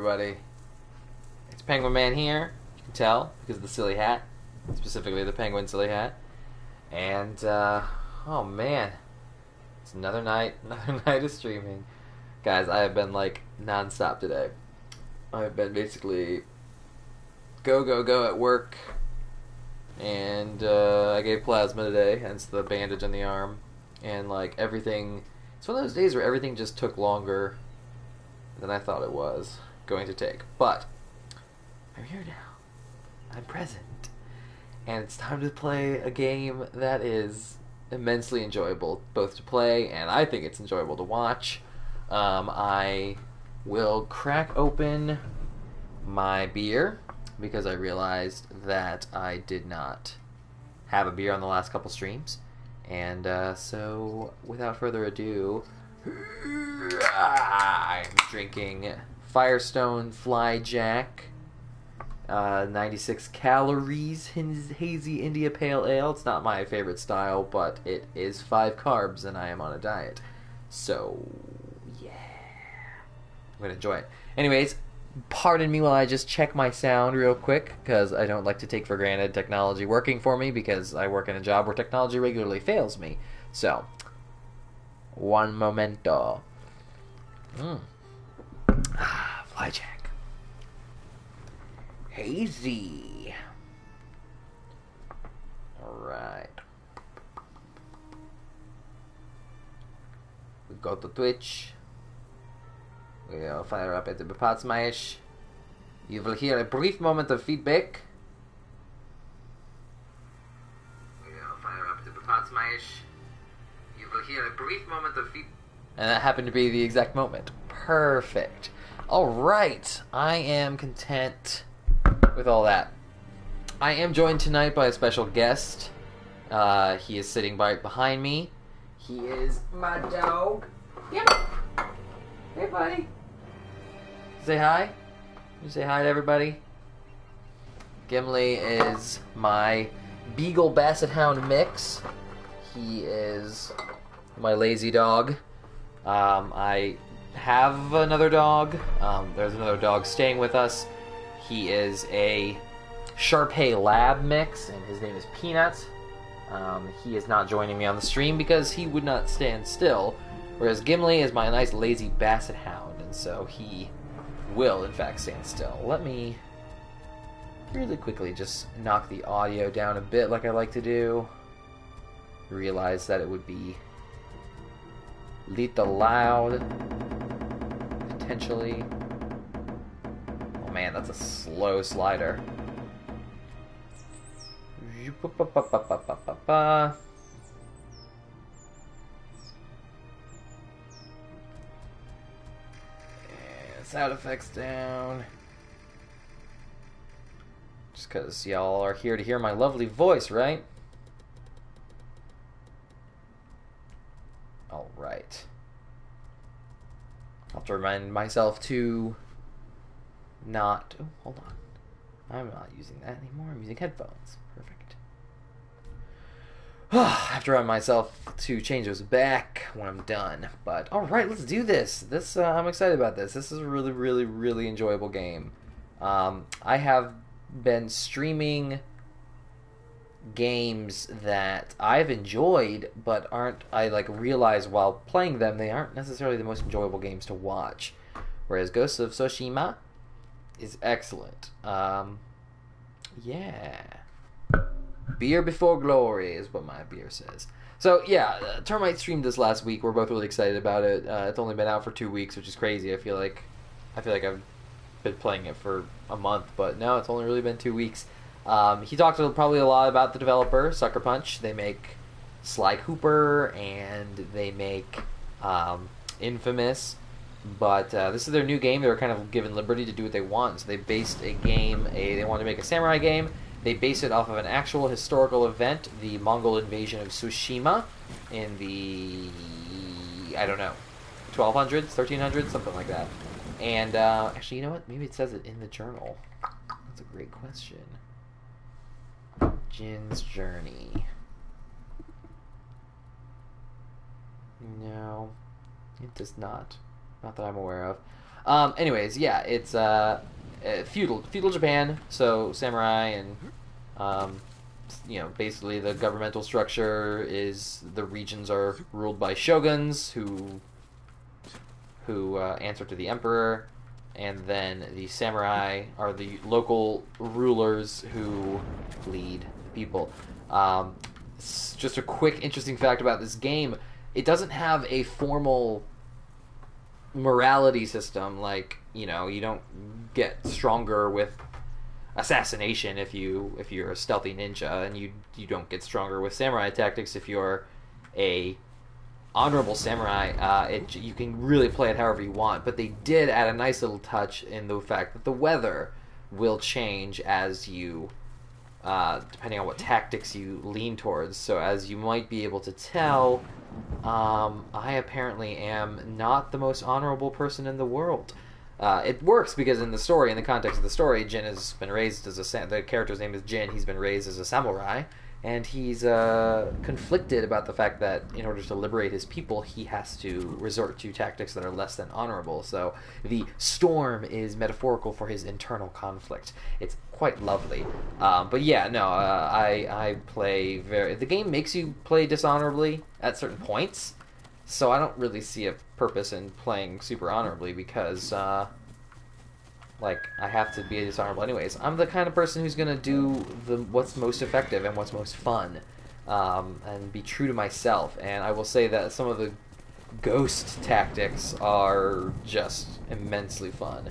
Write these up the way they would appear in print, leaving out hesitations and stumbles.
Everybody, it's Penguinman here. You can tell because of the silly hat, specifically the penguin silly hat. And oh man, it's another night, another night of streaming, guys. I have been like non-stop today. I've been basically go at work, and I gave plasma today, hence the bandage on the arm, and like everything. It's one of those days where everything just took longer than I thought it was going to take. But I'm here now. I'm present. And it's time to play a game that is immensely enjoyable, both to play and I think it's enjoyable to watch. I will crack open my beer because I realized that I did not have a beer on the last couple streams. And so, without further ado, I'm drinking Firestone Flyjack, 96 calories, hazy India Pale Ale. It's not my favorite style, but it is 5 carbs, and I am on a diet. So, yeah. I'm going to enjoy it. Anyways, pardon me while I just check my sound real quick, because I don't like to take for granted technology working for me, because I work in a job where technology regularly fails me. So, one momento. Flyjack. Hazy. Alright. We go to Twitch. We'll fire up at the Liberates. You will hear a brief moment of feedback. We'll fire up at the Liberates. You will hear a brief moment of feedback. And that happened to be the exact moment. Perfect. Alright. I am content with all that. I am joined tonight by a special guest. He is sitting right behind me. He is my dog. Yep. Hey, buddy. Say hi. You say hi to everybody. Gimli is my Beagle Basset Hound mix. He is my lazy dog. I have another dog. There's another dog staying with us. He is a Shar-Pei Lab mix, and his name is Peanut. He is not joining me on the stream because he would not stand still, whereas Gimli is my nice lazy Basset Hound, and so he will, in fact, stand still. Let me really quickly just knock the audio down a bit like I like to do. Realize that it would be little loud, potentially. Oh man, that's a slow slider. Sound effects down. Just because y'all are here to hear my lovely voice, right? Alright. I'll have to remind myself to not... Oh, hold on. I'm not using that anymore. I'm using headphones. Perfect. I have to remind myself to change those back when I'm done. But, alright, let's do this. I'm excited about this. This is a really, really, really enjoyable game. I have been streaming games that I've enjoyed, but I realize while playing them, they aren't necessarily the most enjoyable games to watch. Whereas Ghost of Tsushima is excellent. Yeah. Beer before glory is what my beer says. So yeah, Termite streamed this last week. We're both really excited about it. It's only been out for 2 weeks, which is crazy. I feel like I've been playing it for a month, but no, it's only really been 2 weeks. He talked probably a lot about the developer, Sucker Punch. They make Sly Cooper and they make Infamous. But this is their new game. They were kind of given liberty to do what they want. So they based a game. They wanted to make a samurai game. They based it off of an actual historical event, the Mongol invasion of Tsushima in the, I don't know, 1200s, 1300s, something like that. And actually, you know what? Maybe it says it in the journal. That's a great question. Jin's Journey. No, it does not. Not that I'm aware of. Anyways, yeah, it's feudal Japan, so samurai and basically the governmental structure is the regions are ruled by shoguns who answer to the emperor, and then the samurai are the local rulers who lead the people. Just a quick interesting fact about this game: it doesn't have a formal morality system. Like, you don't get stronger with assassination if you're a stealthy ninja, and you don't get stronger with samurai tactics if you're a honorable samurai. You can really play it however you want, but they did add a nice little touch in the fact that the weather will change as you depending on what tactics you lean towards. So as you might be able to tell, I apparently am not the most honorable person in the world. It works because in the story, in the context of the story, Jin has been raised as the character's name is Jin. He's been raised as a samurai, and he's conflicted about the fact that in order to liberate his people, he has to resort to tactics that are less than honorable. So the storm is metaphorical for his internal conflict. It's quite lovely. But yeah, no, I play the game makes you play dishonorably at certain points, so I don't really see a purpose in playing super honorably because I have to be dishonorable anyways. I'm the kind of person who's gonna do what's most effective and what's most fun, and be true to myself. And I will say that some of the ghost tactics are just immensely fun.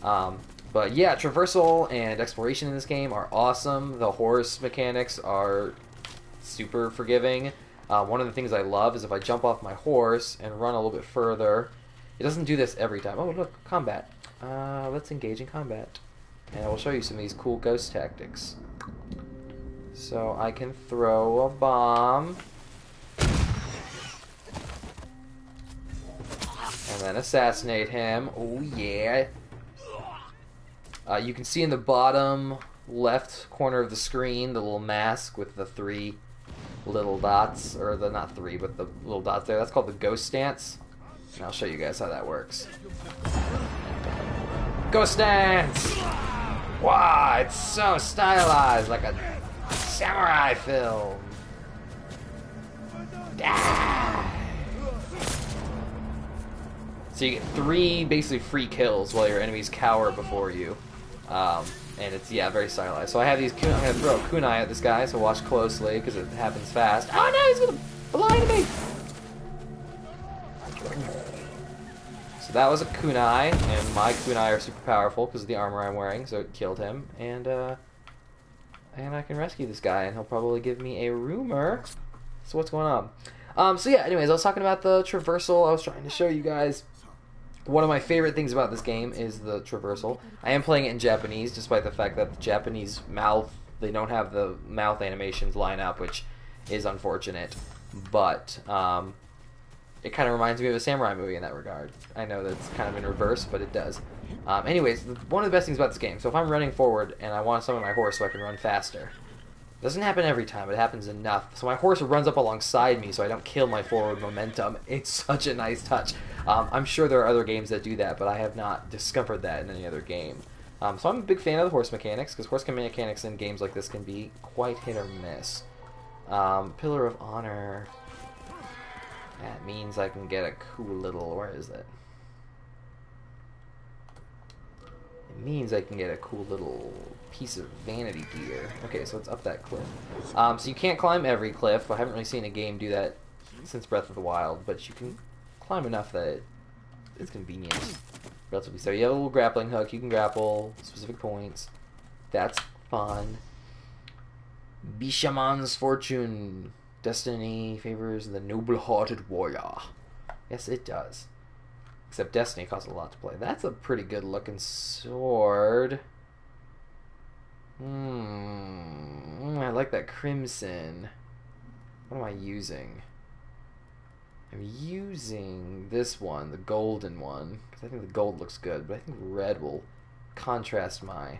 But yeah, traversal and exploration in this game are awesome. The horse mechanics are super forgiving. One of the things I love is if I jump off my horse and run a little bit further. It doesn't do this every time. Oh, look, combat. Let's engage in combat. And I will show you some of these cool ghost tactics. So I can throw a bomb. And then assassinate him. Oh, yeah. You can see in the bottom left corner of the screen the little mask with the 3 little dots, or the not 3, but the little dots there. That's called the ghost stance. And I'll show you guys how that works. Ghost stance! Wow, it's so stylized, like a samurai film. Ah! So you get 3 basically free kills while your enemies cower before you. And it's, yeah, very stylized. So I have these I'm going to throw a kunai at this guy, so watch closely, because it happens fast. Oh no, he's going to blind me! So that was a kunai, and my kunai are super powerful because of the armor I'm wearing, so it killed him. And I can rescue this guy, and he'll probably give me a rumor. So what's going on? So yeah, anyways, I was talking about the traversal. I was trying to show you guys. One of my favorite things about this game is the traversal. I am playing it in Japanese, despite the fact that the Japanese mouth, they don't have the mouth animations line up, which is unfortunate. But it kind of reminds me of a samurai movie in that regard. I know that's kind of in reverse, but it does. Anyways, one of the best things about this game, so if I'm running forward and I want to summon my horse so I can run faster, it doesn't happen every time, but it happens enough. So my horse runs up alongside me so I don't kill my forward momentum. It's such a nice touch. I'm sure there are other games that do that, but I have not discovered that in any other game. So I'm a big fan of the horse mechanics, because horse mechanics in games like this can be quite hit or miss. Pillar of Honor. That means I can get a cool little... Where is it? It means I can get a cool little piece of vanity gear. Okay, so it's up that cliff. So you can't climb every cliff. I haven't really seen a game do that since Breath of the Wild, but you can climb enough that it's convenient. Relatively so. You have a little grappling hook. You can grapple specific points. That's fun. Bishaman's fortune. Destiny favors the noble-hearted warrior. Yes, it does. Except Destiny costs a lot to play. That's a pretty good-looking sword. I like that crimson. What am I using? I'm using this one, the golden one, because I think the gold looks good, but I think red will contrast my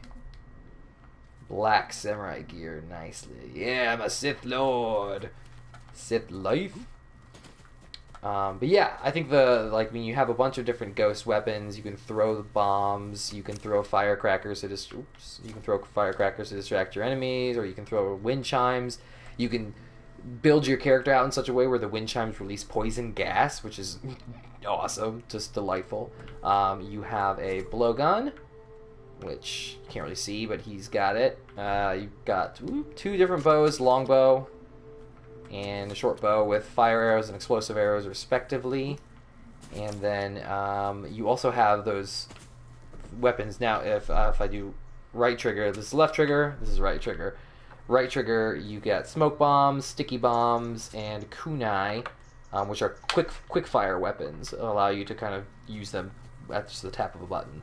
black samurai gear nicely. Yeah, I'm a Sith Lord. Sith life. But yeah, I think when you have a bunch of different ghost weapons, you can throw the bombs, you can throw firecrackers to distract your enemies, or you can throw wind chimes. You can build your character out in such a way where the wind chimes release poison gas, which is awesome, just delightful. You have a blowgun, which you can't really see, but he's got it. You've got two different bows, longbow and a short bow with fire arrows and explosive arrows respectively. And then you also have those weapons. Now if I do right trigger, this is left trigger, this is right trigger. Right trigger, you get smoke bombs, sticky bombs, and kunai, which are quick fire weapons that allow you to kind of use them at just the tap of a button.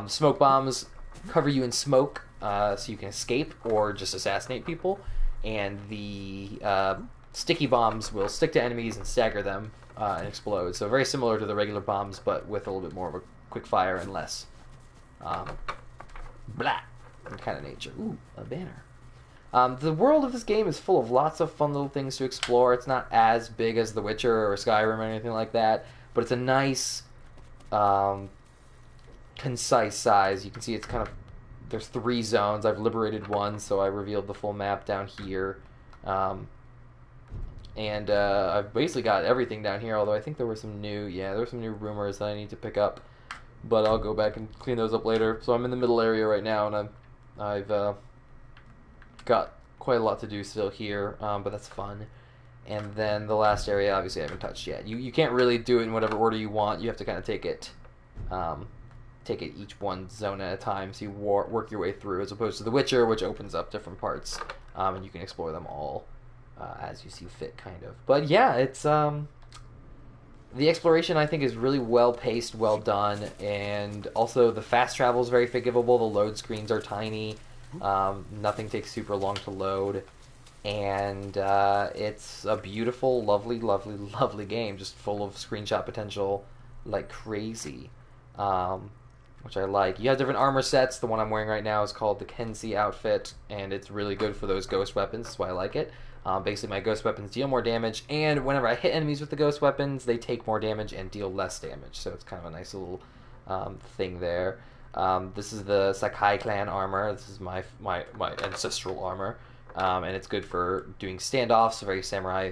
Smoke bombs cover you in smoke so you can escape or just assassinate people, and the sticky bombs will stick to enemies and stagger them and explode. So very similar to the regular bombs, but with a little bit more of a quick fire and less blah kind of nature. Ooh, a banner. The world of this game is full of lots of fun little things to explore. It's not as big as The Witcher or Skyrim or anything like that, but it's a nice, concise size. You can see it's kind of, there's 3 zones. I've liberated one, so I revealed the full map down here. And I've basically got everything down here, although I think there were some new rumors that I need to pick up, but I'll go back and clean those up later. So I'm in the middle area right now, and I've got quite a lot to do still here, but that's fun. And then the last area, obviously, I haven't touched yet. You can't really do it in whatever order you want. You have to kind of take it each one zone at a time, so you work your way through, as opposed to The Witcher, which opens up different parts, and you can explore them all as you see fit, kind of. But yeah, it's the exploration, I think, is really well paced, well done, and also the fast travel is very forgivable. The load screens are tiny. Nothing takes super long to load, and it's a beautiful, lovely, lovely, lovely game, just full of screenshot potential like crazy, which I like. You have different armor sets. The one I'm wearing right now is called the Kensi outfit, and it's really good for those ghost weapons. That's why I like it. Basically, my ghost weapons deal more damage, and whenever I hit enemies with the ghost weapons, they take more damage and deal less damage, so it's kind of a nice little thing there. This is the Sakai clan armor. This is my ancestral armor, and it's good for doing standoffs, very samurai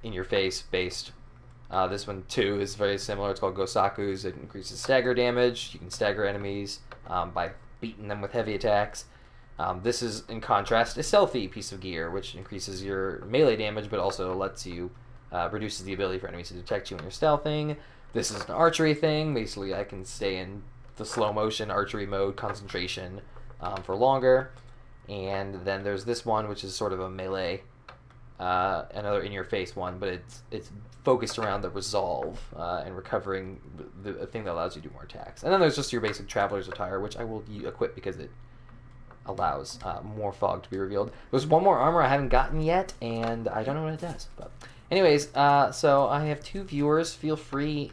in your face based. This one too is very similar. It's called Gosaku's. It increases stagger damage. You can stagger enemies by beating them with heavy attacks. This is, in contrast, a stealthy piece of gear, which increases your melee damage, but also lets you reduces the ability for enemies to detect you when you're stealthing. This is an archery thing. Basically, I can stay in the slow motion archery mode concentration for longer. And then there's this one, which is sort of a melee, another in your face one, but it's focused around the resolve and recovering the thing that allows you to do more attacks. And then there's just your basic traveler's attire, which I will equip because it allows more fog to be revealed. There's one more armor I haven't gotten yet, and I don't know what it does. But anyways, so I have 2 viewers. Feel free,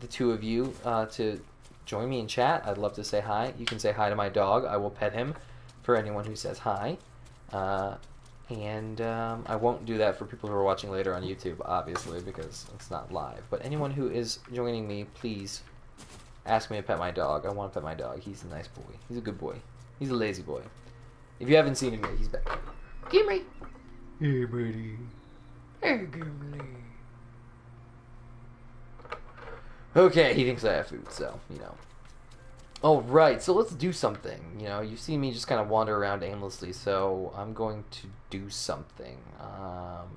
the 2 of you, to join me in chat. I'd love to say hi. You can say hi to my dog. I will pet him for anyone who says hi. And I won't do that for people who are watching later on YouTube, obviously, because it's not live. But anyone who is joining me, please ask me to pet my dog. I want to pet my dog. He's a nice boy. He's a good boy. He's a lazy boy. If you haven't seen him yet, he's back. Gimli! Hey, buddy. Hey, Gimli. Okay, he thinks I have food, so, you know. Alright, so let's do something. You know, you've seen me just kind of wander around aimlessly, so I'm going to do something.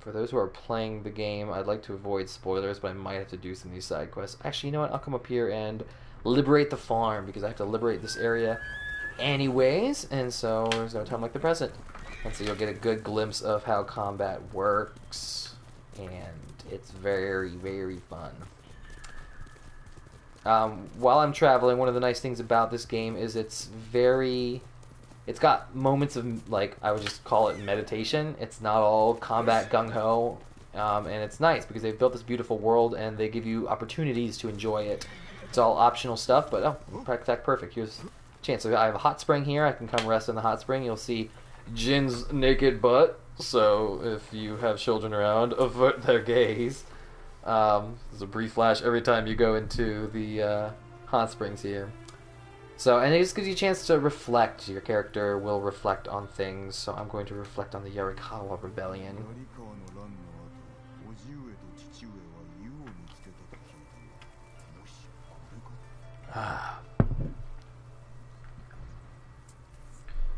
For those who are playing the game, I'd like to avoid spoilers, but I might have to do some of these side quests. Actually, you know what? I'll come up here and liberate the farm, because I have to liberate this area anyways, and so there's no time like the present. And so you'll get a good glimpse of how combat works, and it's very, very fun. While I'm traveling, one of the nice things about this game is it's got moments of, like, I would just call it meditation. It's not all combat gung-ho, and it's nice because they've built this beautiful world and they give you opportunities to enjoy it. It's all optional stuff, but attack perfect. Here's a chance. So I have a hot spring here. I can come rest in the hot spring. You'll see Jin's naked butt, so if you have children around, avert their gaze. There's a brief flash every time you go into the hot springs here. So, and it just gives you a chance to reflect. Your character will reflect on things, so I'm going to reflect on the Yarikawa Rebellion.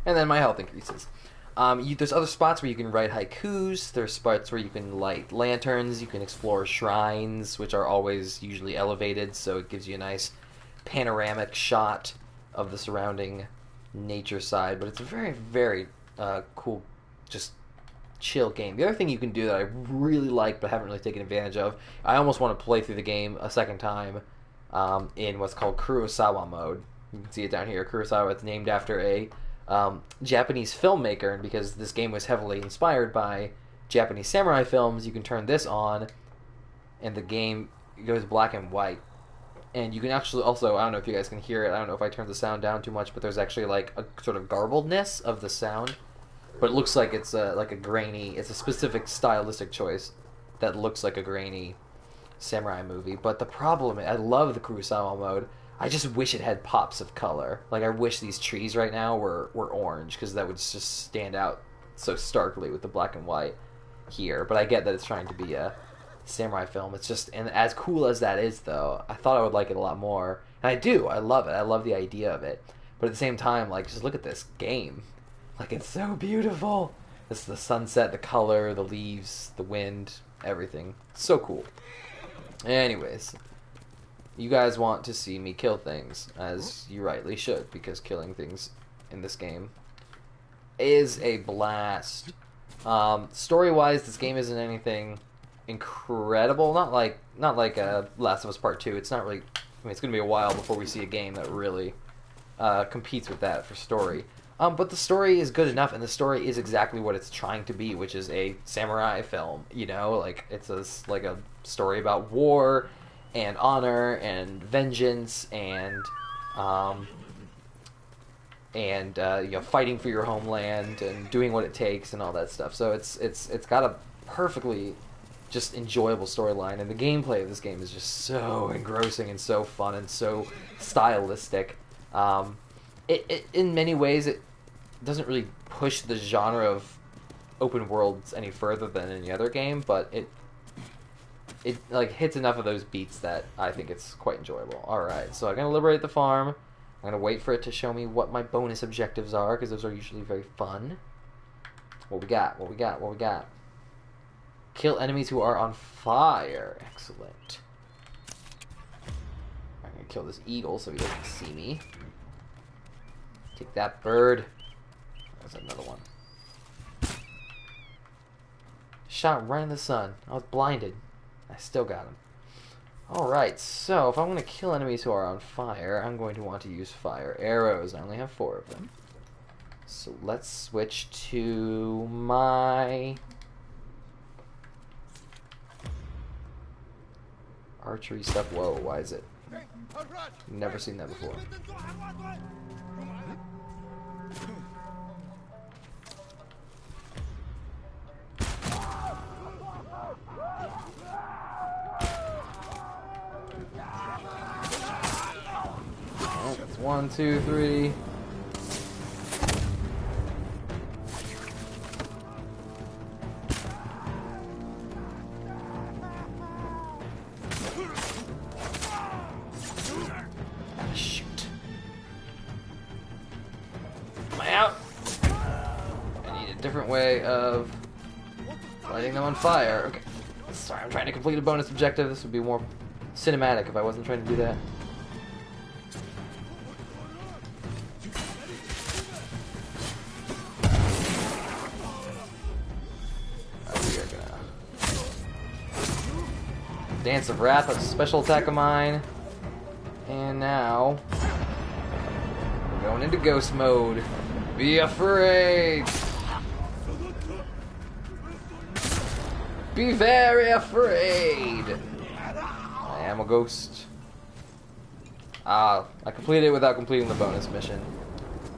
And then my health increases. There's other spots where you can write haikus. There's spots where you can light lanterns. You can explore shrines, which are always usually elevated, so it gives you a nice panoramic shot of the surrounding nature side. But it's a very, very cool, just chill game. The other thing you can do that I really like but haven't really taken advantage of, I almost want to play through the game a second time in what's called Kurosawa mode. You can see it down here. Kurosawa, it's named after a Japanese filmmaker, and because this game was heavily inspired by Japanese samurai films, you can turn this on and the game goes black and white. And you can actually also, I don't know if you guys can hear it, I don't know if I turned the sound down too much, but there's actually like a sort of garbledness of the sound. But it looks like it's like a grainy, it's a specific stylistic choice that looks like a grainy samurai movie. But the problem, I love the Kurosawa mode, I just wish it had pops of color. Like, I wish these trees right now were orange, because that would just stand out so starkly with the black and white here. But I get that it's trying to be a samurai film. It's just, and as cool as that is, though, I thought I would like it a lot more. And I do. I love it. I love the idea of it. But at the same time, like, just look at this game. Like, it's so beautiful. It's the sunset, the color, the leaves, the wind, everything. So cool. Anyways, you guys want to see me kill things, as you rightly should, because killing things in this game is a blast. Story-wise, this game isn't anything incredible. Not like Last of Us Part 2. It's not really. I mean, it's going to be a while before we see a game that really competes with that for story. But the story is good enough, and the story is exactly what it's trying to be, which is a samurai film. You know, like it's like a story about war and honor and vengeance and you know, fighting for your homeland and doing what it takes and all that stuff. So it's got a perfectly just enjoyable storyline, and the gameplay of this game is just so engrossing and so fun and so stylistic. It in many ways it doesn't really push the genre of open worlds any further than any other game, but it like hits enough of those beats that I think it's quite enjoyable. Alright, so I'm going to liberate the farm. I'm going to wait for it to show me what my bonus objectives are, because those are usually very fun. What we got? What we got? What we got? Kill enemies who are on fire. Excellent. I'm going to kill this eagle so he doesn't see me. Take that, bird. There's another one. Shot right in the sun. I was blinded. I still got him. Alright, so if I'm going to kill enemies who are on fire, I'm going to want to use fire arrows. I only have 4 of them. So let's switch to my archery stuff. Whoa, why is it? Never seen that before. Oh, that's 1, 2, 3. Shoot. Am I out? I need a different way of lighting them on fire. Okay. Sorry, I'm trying to complete a bonus objective. This would be more cinematic if I wasn't trying to do that. We are gonna Dance of Wrath, that's a special attack of mine. And now we're going into ghost mode. Be afraid! Be very afraid! I am a ghost. I completed it without completing the bonus mission,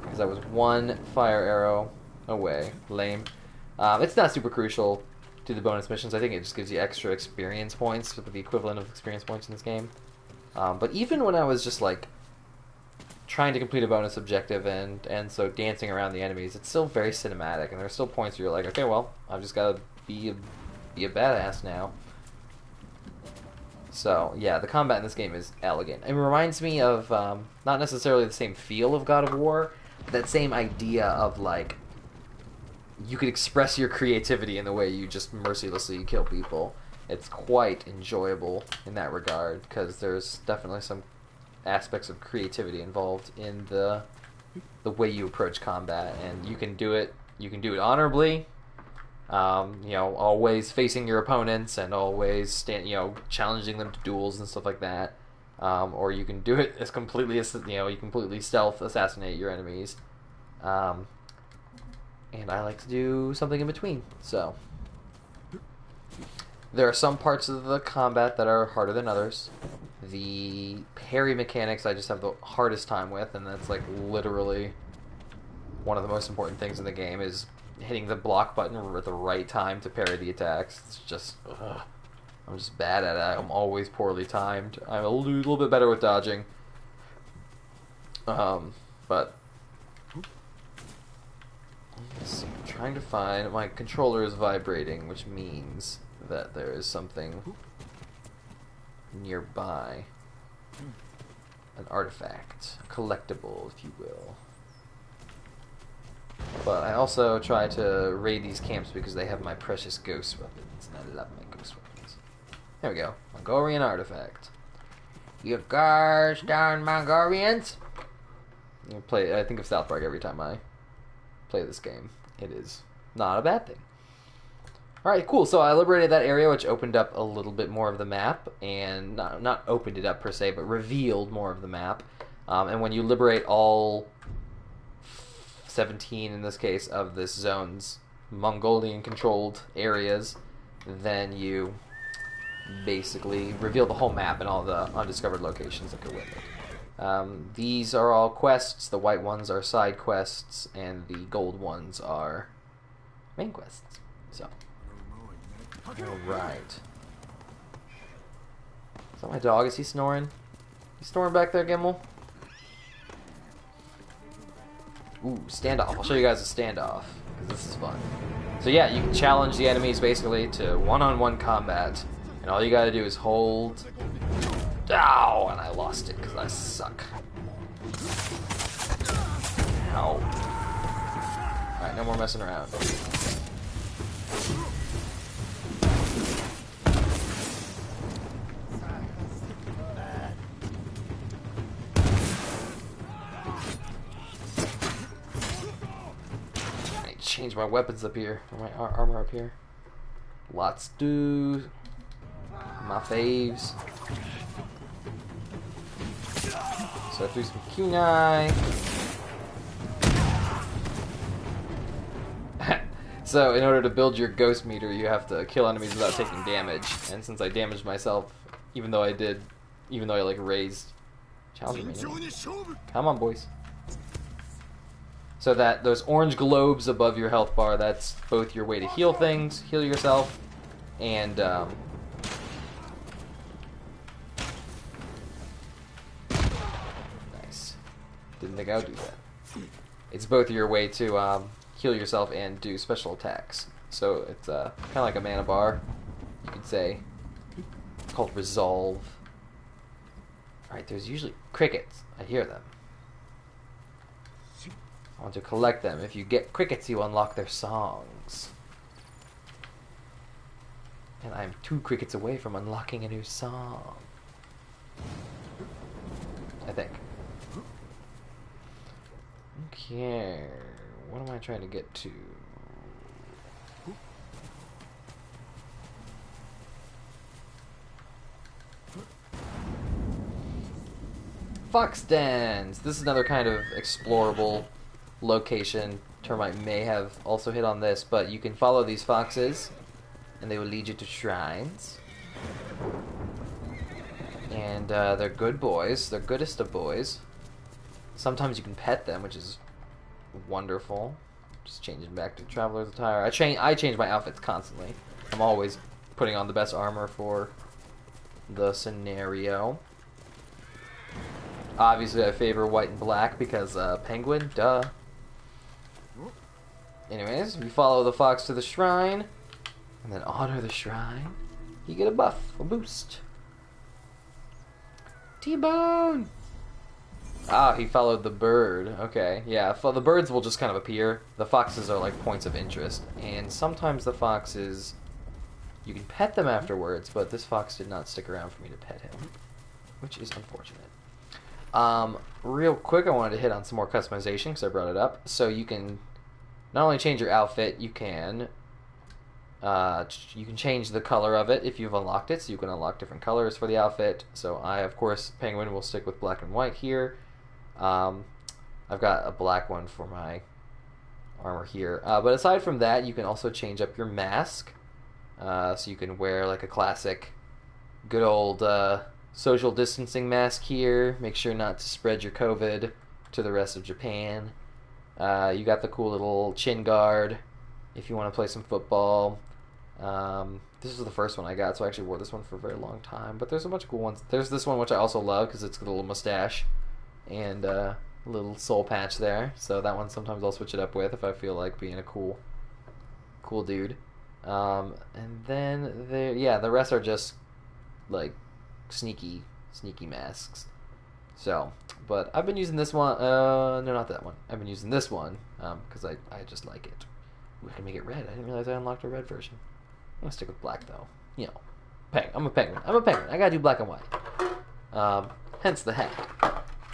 because I was 1 fire arrow away. Lame. It's not super crucial do the bonus missions. I think it just gives you extra experience points, the equivalent of experience points in this game. But even when I was just like trying to complete a bonus objective and so dancing around the enemies, it's still very cinematic, and there's still points where you're like, okay, well, I've just got to be a badass now. So, yeah, the combat in this game is elegant. It reminds me of, not necessarily the same feel of God of War, but that same idea of, like, you could express your creativity in the way you just mercilessly kill people. It's quite enjoyable in that regard, because there's definitely some aspects of creativity involved in the way you approach combat, and you can do it honorably, always facing your opponents and always challenging them to duels and stuff like that, or you can do it as completely you completely stealth assassinate your enemies, and I like to do something in between. So there are some parts of the combat that are harder than others. The parry mechanics I just have the hardest time with, and that's like literally one of the most important things in the game, is hitting the block button at the right time to parry the attacks. It's just, I'm just bad at it. I'm always poorly timed. I'm a little bit better with dodging. But let's see, I'm trying to find, my controller is vibrating, which means that there is something nearby. An artifact, a collectible, if you will. But I also try to raid these camps because they have my precious ghost weapons, and I love my ghost weapons. There we go. Mongolian artifact. You gosh darn Mongolians! I think of South Park every time I play this game. It is not a bad thing. Alright, cool. So I liberated that area, which opened up a little bit more of the map, and not opened it up per se, but revealed more of the map. And when you liberate all 17, in this case, of this zone's Mongolian-controlled areas, then you basically reveal the whole map and all the undiscovered locations that go with it. These are all quests. The white ones are side quests, and the gold ones are main quests. So, alright. Is that my dog? Is he snoring? You snoring back there, Gimmel? Ooh, standoff. I'll show you guys a standoff, because this is fun. So yeah, you can challenge the enemies basically to one-on-one combat, and all you gotta do is hold... Ow! And I lost it, because I suck. Ow. Alright, no more messing around. Change my weapons up here, or my armor up here. Lots do. My faves. So I threw some kunai. So in order to build your ghost meter, you have to kill enemies without taking damage. And since I damaged myself, even though I like raised challenge me. Come on, boys. So that those orange globes above your health bar, that's both your way to heal things, heal yourself, and nice. Didn't think I would do that. It's both your way to heal yourself and do special attacks. So it's kind of like a mana bar, you could say. It's called Resolve. Alright, there's usually crickets. I hear them. I want to collect them. If you get crickets, you unlock their songs. And I'm 2 crickets away from unlocking a new song. I think. Okay. What am I trying to get to? Fox dens. This is another kind of explorable location. Termite may have also hit on this, but you can follow these foxes and they will lead you to shrines, and they're good boys. They're goodest of boys. Sometimes you can pet them, which is wonderful. Just changing back to traveler's attire. I change my outfits constantly. I'm always putting on the best armor for the scenario. Obviously, I favor white and black because penguin, duh. Anyways, we follow the fox to the shrine, and then honor the shrine. You get a buff, a boost. T-Bone! Ah, he followed the bird. Okay, yeah, the birds will just kind of appear. The foxes are like points of interest, and sometimes the foxes, you can pet them afterwards, but this fox did not stick around for me to pet him, which is unfortunate. Real quick, I wanted to hit on some more customization because I brought it up. So you can not only change your outfit, you can change the color of it if you've unlocked it. So you can unlock different colors for the outfit. So I, of course, Penguin will stick with black and white here. I've got a black one for my armor here. But aside from that, you can also change up your mask. So you can wear like a classic, good old social distancing mask here. Make sure not to spread your COVID to the rest of Japan. You got the cool little chin guard if you want to play some football. This is the first one I got, so I actually wore this one for a very long time. But there's a bunch of cool ones. There's this one which I also love because it's got a little mustache and a little soul patch there. So that one sometimes I'll switch it up with if I feel like being a cool dude. And then the rest are just like sneaky masks. So, but I've been using this one. No, not that one. I've been using this one because I just like it. Ooh, I can make it red. I didn't realize I unlocked a red version. I'm gonna stick with black though. You know, I'm a penguin. I gotta do black and white. Hence the hat.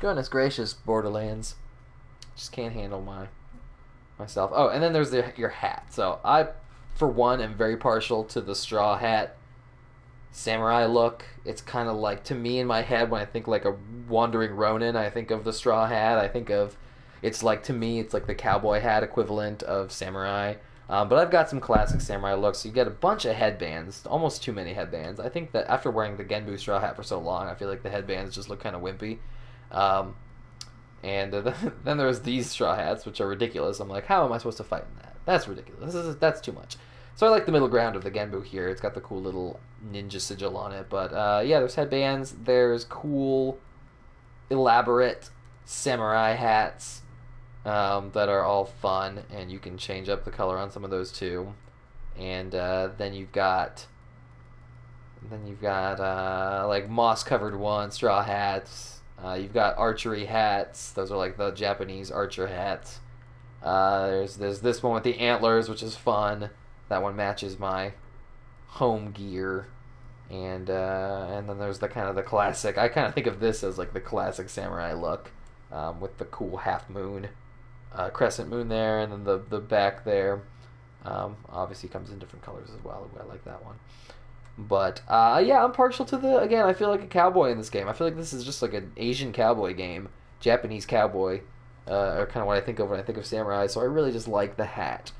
Goodness gracious, Borderlands. Just can't handle myself. Oh, and then there's your hat. So I, for one, am very partial to the straw hat samurai look. It's kind of like, to me in my head, when I think like a wandering Ronin, I think of the straw hat. I think of, it's like, to me, it's like the cowboy hat equivalent of samurai. But I've got some classic samurai looks. So you get a bunch of headbands, almost too many headbands. I think that after wearing the Genbu straw hat for so long, I feel like the headbands just look kind of wimpy. And then there's these straw hats, which are ridiculous. I'm like, how am I supposed to fight in that? That's ridiculous. That's too much. So I like the middle ground of the Genbu here. It's got the cool little ninja sigil on it. But yeah, there's headbands. There's cool, elaborate samurai hats that are all fun, and you can change up the color on some of those too. And then you've got like moss-covered one, straw hats. You've got archery hats. Those are like the Japanese archer hats. There's this one with the antlers, which is fun. That one matches my home gear. And then there's the kind of the classic. I kind of think of this as like the classic samurai look, with the cool half moon, crescent moon there, and then the back there. Obviously comes in different colors as well. I like that one. But yeah, I'm partial to again, I feel like a cowboy in this game. I feel like this is just like an Asian cowboy game, Japanese cowboy, or kind of what I think of when I think of samurai. So I really just like the hat.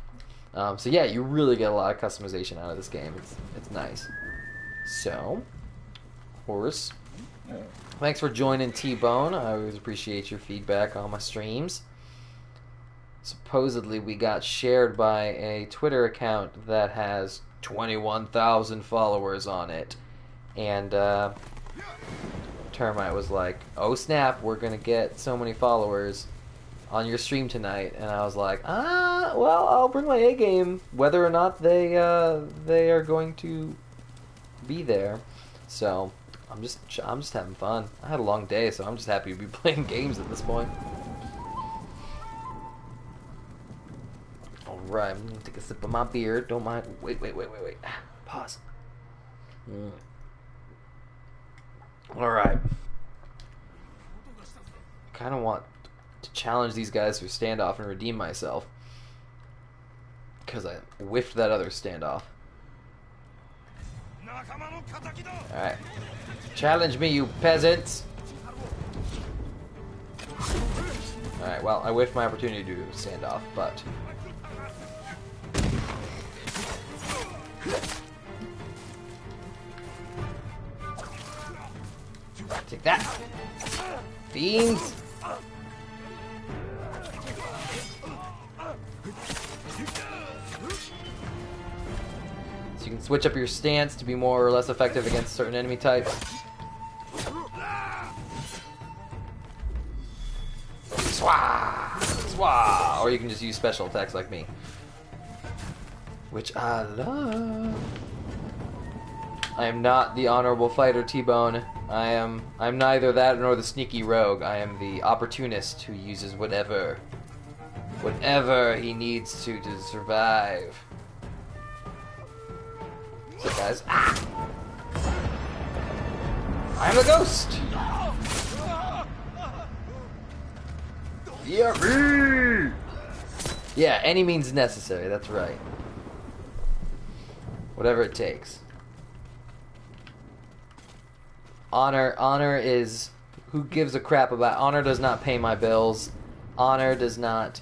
So yeah, you really get a lot of customization out of this game. It's nice. So, Horse, thanks for joining T-Bone. I always appreciate your feedback on my streams. Supposedly we got shared by a Twitter account that has 21,000 followers on it, and Termite was like, oh snap, we're gonna get so many followers on your stream tonight. And I was like, well, I'll bring my A game whether or not they are going to be there. So I'm just having fun. I had a long day, so I'm just happy to be playing games at this point. Alright, I'm gonna take a sip of my beer. Don't mind. Wait. Pause. Alright. Kind of want to challenge these guys for standoff and redeem myself, because I whiffed that other standoff. Alright. Challenge me, you peasants! Alright, well, I whiffed my opportunity to stand off, but... Take that! Fiends! So you can switch up your stance to be more or less effective against certain enemy types. Swah! Swah! Or you can just use special attacks like me, which I love. I am not the honorable fighter, T-Bone. I'm neither that nor the sneaky rogue. I am the opportunist who uses whatever he needs to survive. What's up, guys? Ah! I am the ghost! Yeah, yeah, any means necessary, that's right. Whatever it takes. Honor is... Who gives a crap about... Honor does not pay my bills. Honor does not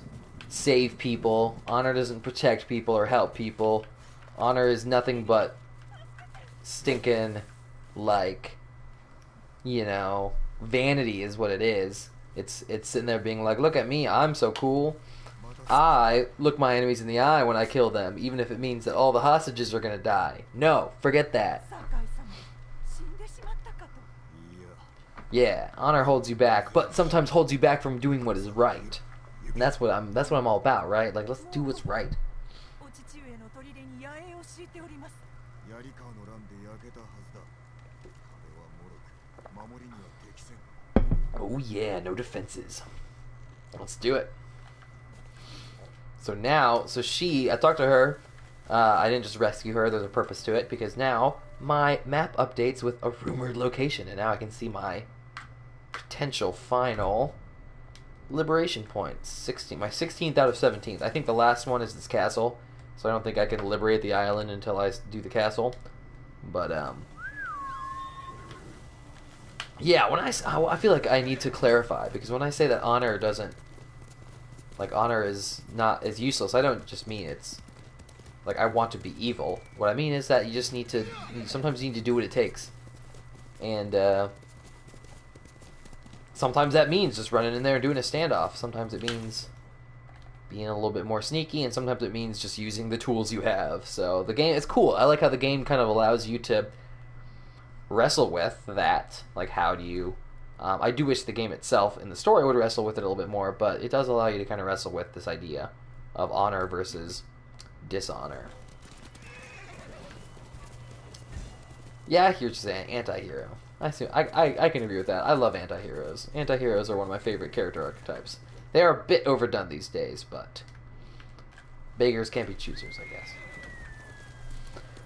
save people. Honor doesn't protect people or help people. Honor is nothing but stinking, like, you know, vanity is what it is. It's sitting there being like, look at me, I'm so cool. I look my enemies in the eye when I kill them, even if it means that all the hostages are gonna die. No, forget that. Yeah, honor holds you back, but sometimes holds you back from doing what is right. And that's what I'm all about, right? Like, let's do what's right. Oh yeah, no defenses. Let's do it. So now, I talked to her. I didn't just rescue her, there's a purpose to it, because now my map updates with a rumored location, and now I can see my potential final liberation points. My 16th out of 17th. I think the last one is this castle, so I don't think I can liberate the island until I do the castle. But, yeah, I feel like I need to clarify, because when I say that honor doesn't, like, honor is useless, I don't just mean it's, like, I want to be evil. What I mean is that you sometimes you need to do what it takes. And, sometimes that means just running in there and doing a standoff. Sometimes it means being a little bit more sneaky, and sometimes it means just using the tools you have. So the game is cool. I like how the game kind of allows you to wrestle with that. Like, how do you... I do wish the game itself in the story would wrestle with it a little bit more, but it does allow you to kind of wrestle with this idea of honor versus dishonor. Yeah, you're just an anti-hero. I can agree with that. I love anti-heroes. Anti-heroes are one of my favorite character archetypes. They are a bit overdone these days, but beggars can't be choosers, I guess.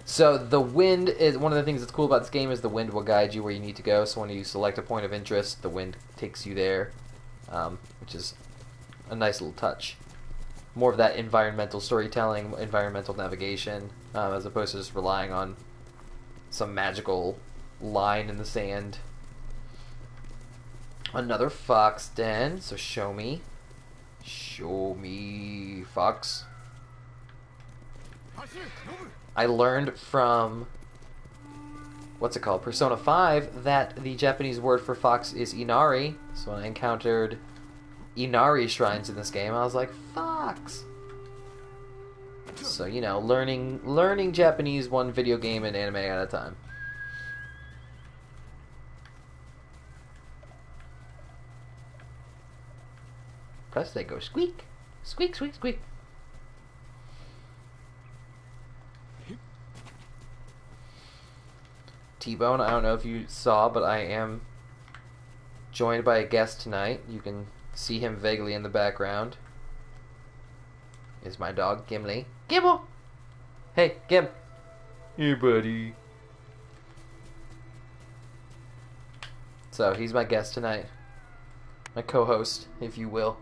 So the wind is one of the things that's cool about this game is the wind will guide you where you need to go. So when you select a point of interest, the wind takes you there, which is a nice little touch. More of that environmental storytelling, environmental navigation, as opposed to just relying on some magical line in the sand. Another fox den, so show me, fox. I learned from, what's it called, Persona 5, that the Japanese word for fox is inari. So when I encountered inari shrines in this game, I was like, fox. So, you know, learning Japanese one video game and anime at a time. Press, they go squeak. Squeak, squeak, squeak. T-Bone, I don't know if you saw, but I am joined by a guest tonight. You can see him vaguely in the background. Is my dog, Gimli. Gimble! Hey, Gim. Hey, buddy. So, he's my guest tonight. My co-host, if you will.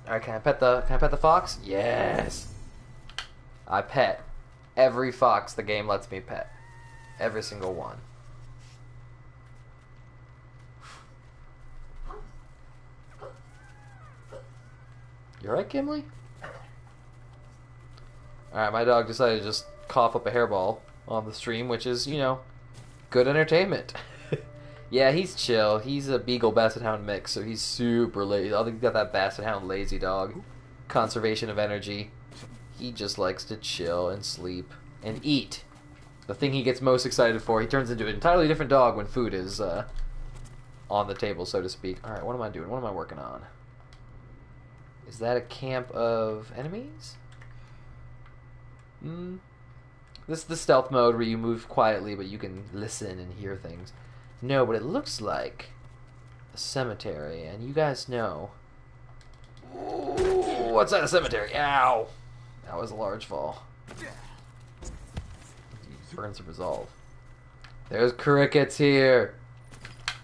Alright, can I pet the fox? Yes! I pet every fox the game lets me pet. Every single one. You alright, Gimli? Alright, my dog decided to just cough up a hairball on the stream, which is, you know, good entertainment. Yeah, he's chill. He's a Beagle Basset Hound mix, so he's super lazy. I think he's got that Basset Hound lazy dog. Conservation of energy. He just likes to chill and sleep and eat. The thing he gets most excited for. He turns into an entirely different dog when food is on the table, so to speak. Alright, what am I doing? What am I working on? Is that a camp of enemies? This is the stealth mode where you move quietly, but you can listen and hear things. No, but it looks like a cemetery, and you guys know. Ooh, what's that, a cemetery? Ow! That was a large fall. Burns of resolve. There's crickets here.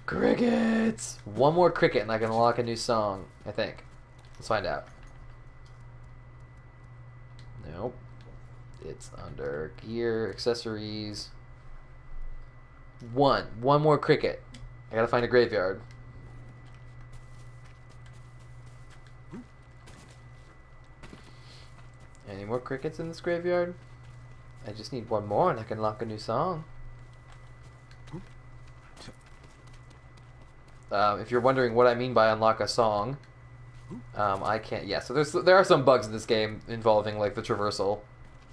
Crickets! One more cricket and I can unlock a new song, I think. Let's find out. Nope. It's under gear, accessories. One more cricket. I gotta find a graveyard. Any more crickets in this graveyard? I just need one more and I can unlock a new song. If you're wondering what I mean by unlock a song, I can't. Yeah, so there are some bugs in this game involving like the traversal.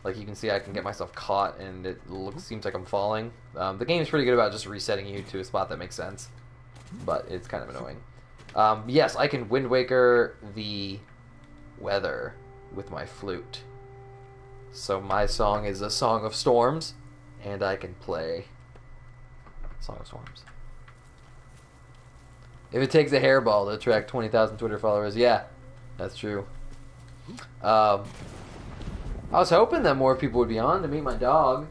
Like you can see, I can get myself caught, and it seems like I'm falling. The game's pretty good about just resetting you to a spot that makes sense, but it's kind of annoying. Yes, I can Wind Waker the weather with my flute. So my song is a Song of Storms, and I can play Song of Storms. If it takes a hairball to attract 20,000 Twitter followers, yeah, that's true. I was hoping that more people would be on to meet my dog.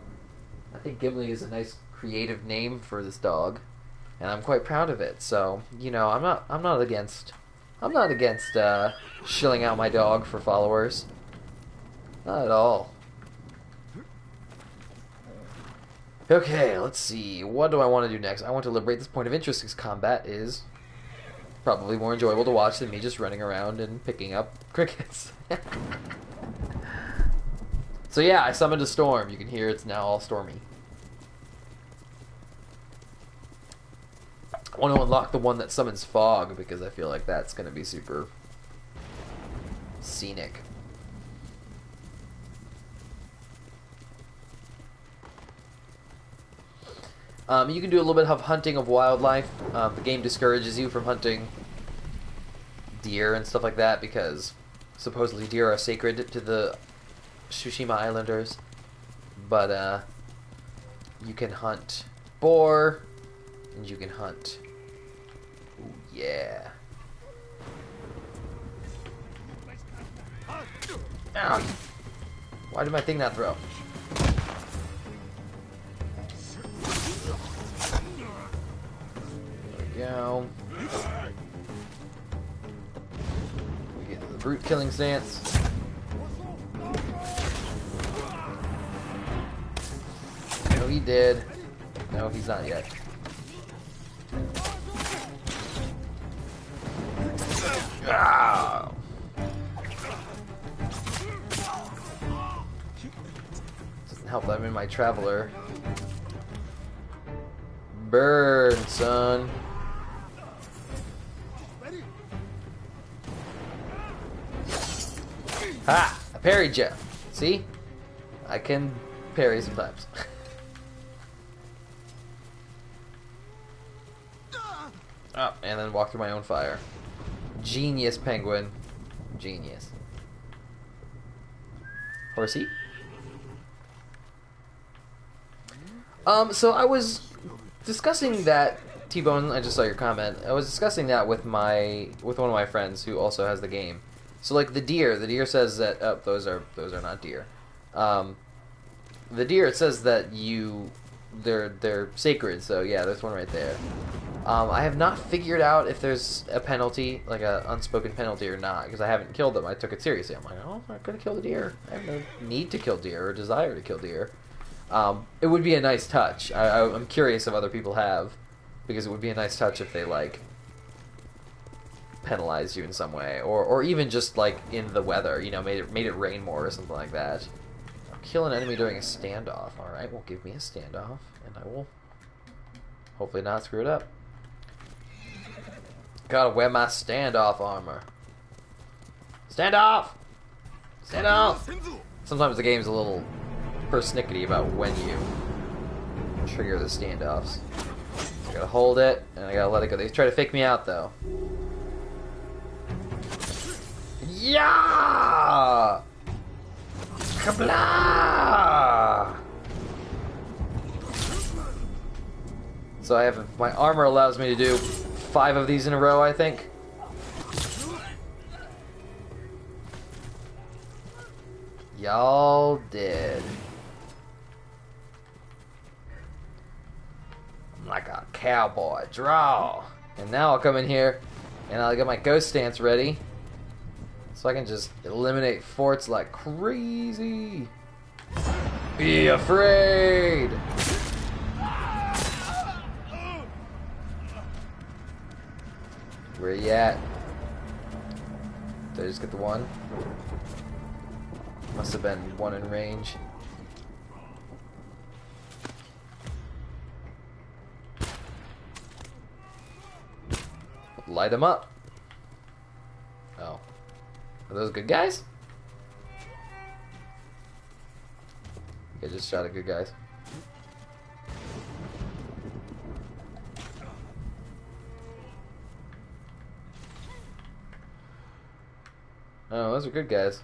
I think Gimli is a nice creative name for this dog, and I'm quite proud of it. So, you know, I'm not against shilling out my dog for followers. Not at all. Okay, let's see. What do I want to do next? I want to liberate this point of interest because combat is probably more enjoyable to watch than me just running around and picking up crickets. So yeah, I summoned a storm. You can hear it's now all stormy. I want to unlock the one that summons fog because I feel like that's going to be super scenic. You can do a little bit of hunting of wildlife. The game discourages you from hunting deer and stuff like that because supposedly deer are sacred to the Tsushima Islanders. But you can hunt boar, and you can hunt. Ooh, yeah. Ow! Why did my thing not throw? Go. We get to the brute killing stance. No, he did. No, he's not yet. Ah! Doesn't help that I'm in my traveler. Burn, son. Ha! I parried you. See? I can parry sometimes. Oh, and then walk through my own fire. Genius, penguin. Genius. Horsey? So I was discussing that, T-Bone, I just saw your comment. I was discussing that with one of my friends who also has the game. So like the deer says that those are not deer. The deer, it says that they're sacred. So yeah, there's one right there. I have not figured out if there's a penalty, like a unspoken penalty or not, because I haven't killed them. I took it seriously. I'm like, oh, I'm not gonna kill the deer. I have no need to kill deer or desire to kill deer. It would be a nice touch. I'm curious if other people have, because it would be a nice touch if they like penalize you in some way, or even just like in the weather, you know, made it rain more or something like that. I'll kill an enemy during a standoff. All right, well, give me a standoff, and I will hopefully not screw it up. Gotta wear my standoff armor. Stand off! Stand off! Sometimes the game's a little persnickety about when you trigger the standoffs. So I gotta hold it, and I gotta let it go. They try to fake me out, though. Yeah! Kabla! So I have, my armor allows me to do 5 of these in a row, I think. Y'all dead. I'm like a cowboy. Draw. And now I'll come in here and I'll get my ghost stance ready. So I can just eliminate forts like crazy. Be afraid. Where you at? Did I just get the one? Must have been one in range. Light them up. Oh. Are those good guys? I just shot at good guys. Oh, those are good guys.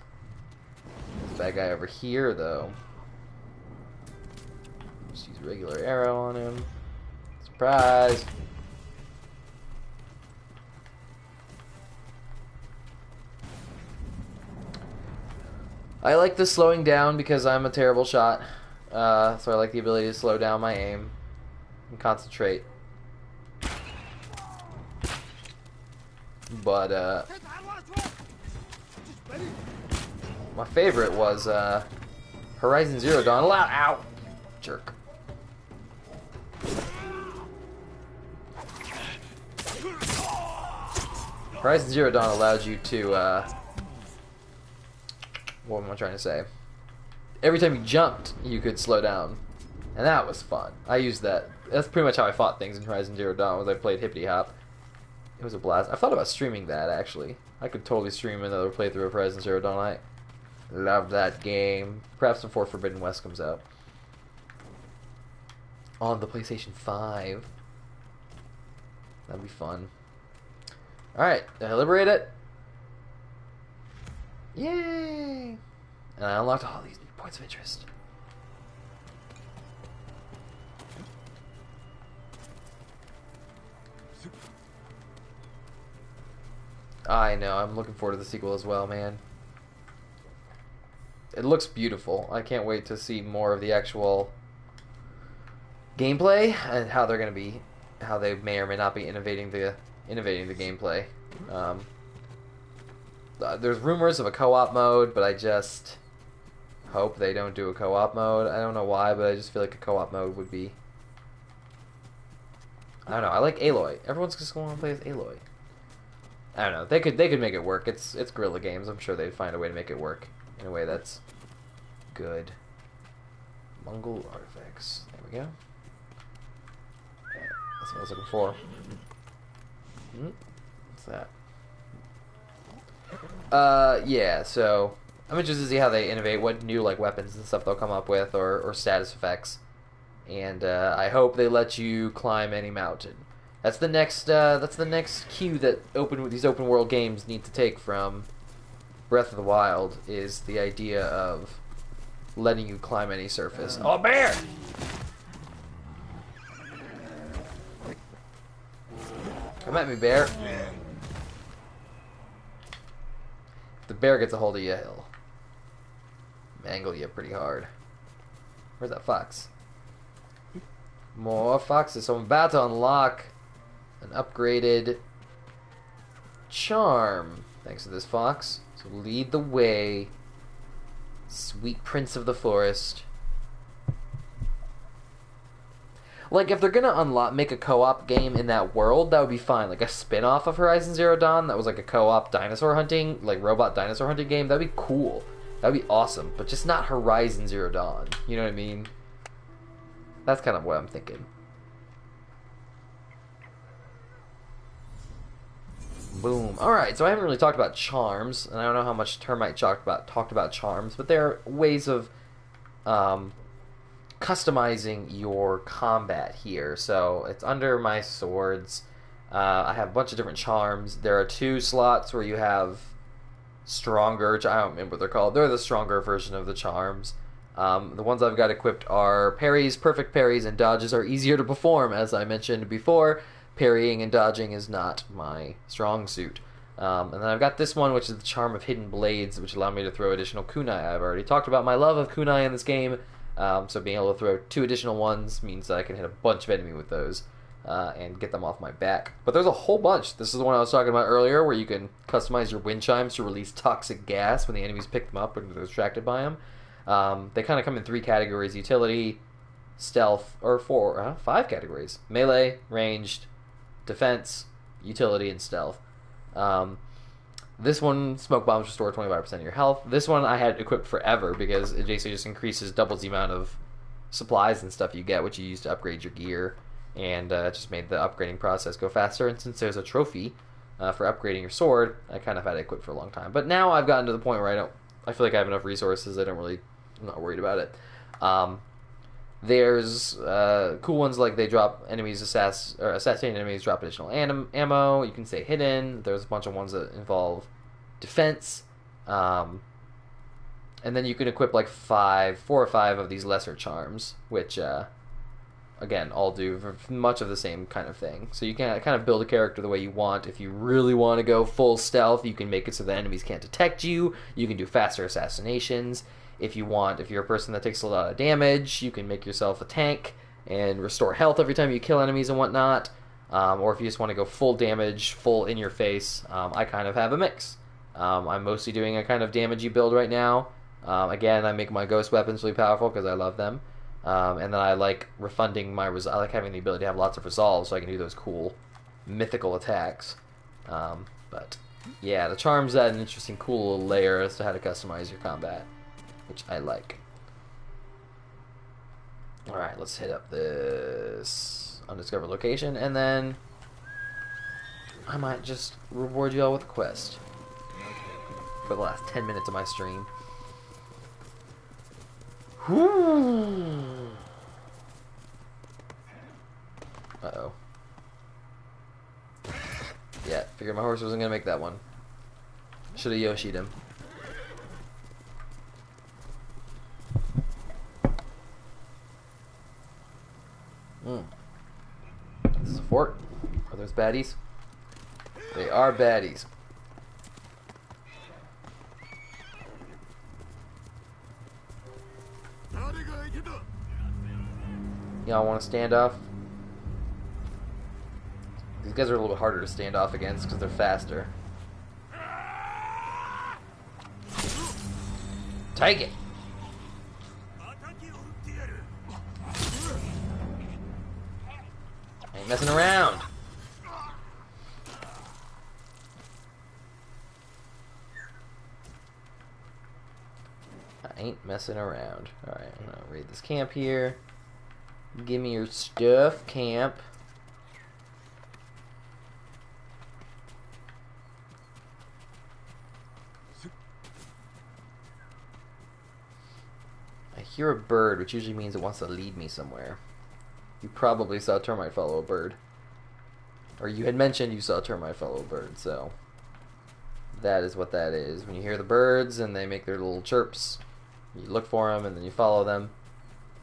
This bad guy over here, though. Just use a regular arrow on him. Surprise! I like the slowing down because I'm a terrible shot. So I like the ability to slow down my aim and concentrate. But, my favorite was, Horizon Zero Dawn. Ow! Jerk. Horizon Zero Dawn allowed you to, what am I trying to say? Every time you jumped, you could slow down. And that was fun. I used that. That's pretty much how I fought things in Horizon Zero Dawn, was I played Hippity Hop. It was a blast. I thought about streaming that, actually. I could totally stream another playthrough of Horizon Zero Dawn. I love that game. Perhaps before Forbidden West comes out. On the PlayStation 5. That'd be fun. Alright, did I liberate it? Yay! And I unlocked all these new points of interest. I know, I'm looking forward to the sequel as well, man. It looks beautiful. I can't wait to see more of the actual gameplay and how they're going to be, how they may or may not be innovating the gameplay. There's rumors of a co-op mode, but I just hope they don't do a co-op mode. I don't know why, but I just feel like a co-op mode would be... I don't know. I like Aloy. Everyone's just going to play as Aloy. I don't know. They could make it work. It's Guerrilla Games. I'm sure they'd find a way to make it work in a way that's good. Mongol artifacts. There we go. That's what I was looking for. What's that? Yeah, so I'm interested to see how they innovate, what new like weapons and stuff they'll come up with, or status effects. And I hope they let you climb any mountain. That's the next cue that these open world games need to take from Breath of the Wild, is the idea of letting you climb any surface. Oh, bear! Come at me, bear. If the bear gets a hold of you, he'll mangle you pretty hard. Where's that fox? More foxes. So I'm about to unlock an upgraded charm thanks to this fox. So lead the way, sweet prince of the forest. Like, if they're gonna make a co-op game in that world, that would be fine. Like a spin-off of Horizon Zero Dawn that was like a co-op dinosaur hunting, like robot dinosaur hunting game, that'd be cool. That'd be awesome. But just not Horizon Zero Dawn. You know what I mean? That's kind of what I'm thinking. Boom. Alright, so I haven't really talked about charms, and I don't know how much Termite talked about charms, but there are ways of customizing your combat here. So it's under my swords. I have a bunch of different charms. There are 2 slots where you have stronger, I don't remember what they're called. They're the stronger version of the charms. The ones I've got equipped are parries, perfect parries, and dodges are easier to perform. As I mentioned before, parrying and dodging is not my strong suit. And then I've got this one, which is the Charm of Hidden Blades, which allow me to throw additional kunai. I've already talked about my love of kunai in this game, so being able to throw 2 additional ones means that I can hit a bunch of enemy with those and get them off my back. But there's a whole bunch. This is the one I was talking about earlier, where you can customize your wind chimes to release toxic gas when the enemies pick them up or they're distracted by them. They kind of come in 3 categories: utility, stealth, or 5 categories: melee, ranged, defense, utility, and stealth. This one, smoke bombs restore 25% of your health. This one I had equipped forever because it basically just increases doubles the amount of supplies and stuff you get, which you use to upgrade your gear, and it just made the upgrading process go faster. And since there's a trophy for upgrading your sword, I kind of had it equipped for a long time. But now I've gotten to the point where I feel like I have enough resources. I'm not worried about it. There's cool ones like they drop enemies, assassinating enemies drop additional ammo. You can stay hidden. There's a bunch of ones that involve defense. And then you can equip like 4 or 5 of these lesser charms, which, again, all do much of the same kind of thing. So you can kind of build a character the way you want. If you really want to go full stealth, you can make it so the enemies can't detect you. You can do faster assassinations. If you're a person that takes a lot of damage, you can make yourself a tank and restore health every time you kill enemies and whatnot. Or if you just want to go full damage, full in your face, I kind of have a mix. I'm mostly doing a kind of damagey build right now. Again, I make my ghost weapons really powerful because I love them. And then I like refunding I like having the ability to have lots of resolve so I can do those cool mythical attacks. But yeah, the charms add an interesting, cool little layer as to how to customize your combat, which I like. Alright, let's hit up this undiscovered location, and then I might just reward you all with a quest for the last 10 minutes of my stream. Uh-oh. Yeah, figured my horse wasn't gonna make that one. Should've Yoshi'd him. This is a fort. Are those baddies? They are baddies. Y'all want to stand off? These guys are a little bit harder to stand off against because they're faster. Take it! Ain't messing around. I ain't messing around. Alright, I'm gonna raid this camp here. Give me your stuff, camp. I hear a bird, which usually means it wants to lead me somewhere. You probably saw a termite follow a bird. Or you had mentioned you saw a termite follow a bird, so that is what that is. When you hear the birds and they make their little chirps, you look for them and then you follow them.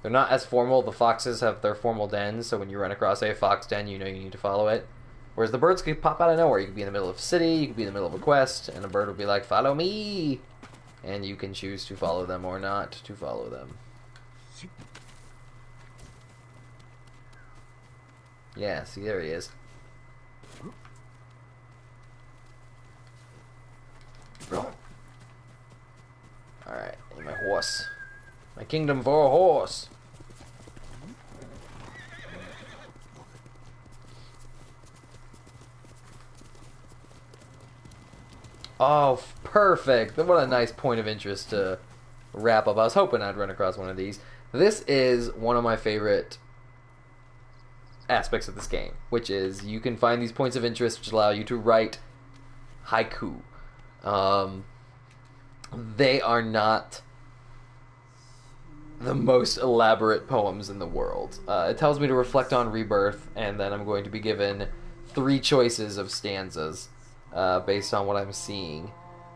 They're not as formal. The foxes have their formal dens, so when you run across a fox den, you know you need to follow it. Whereas the birds could pop out of nowhere. You could be in the middle of a city, you could be in the middle of a quest, and a bird will be like, "Follow me!" And you can choose to follow them or not to follow them. Yeah, see, there he is. Alright, my horse. My kingdom for a horse. Oh, perfect. What a nice point of interest to wrap up. I was hoping I'd run across one of these. This is one of my favorite aspects of this game, which is you can find these points of interest which allow you to write haiku. They are not the most elaborate poems in the world. It tells me to reflect on rebirth, and then I'm going to be given 3 choices of stanzas based on what I'm seeing.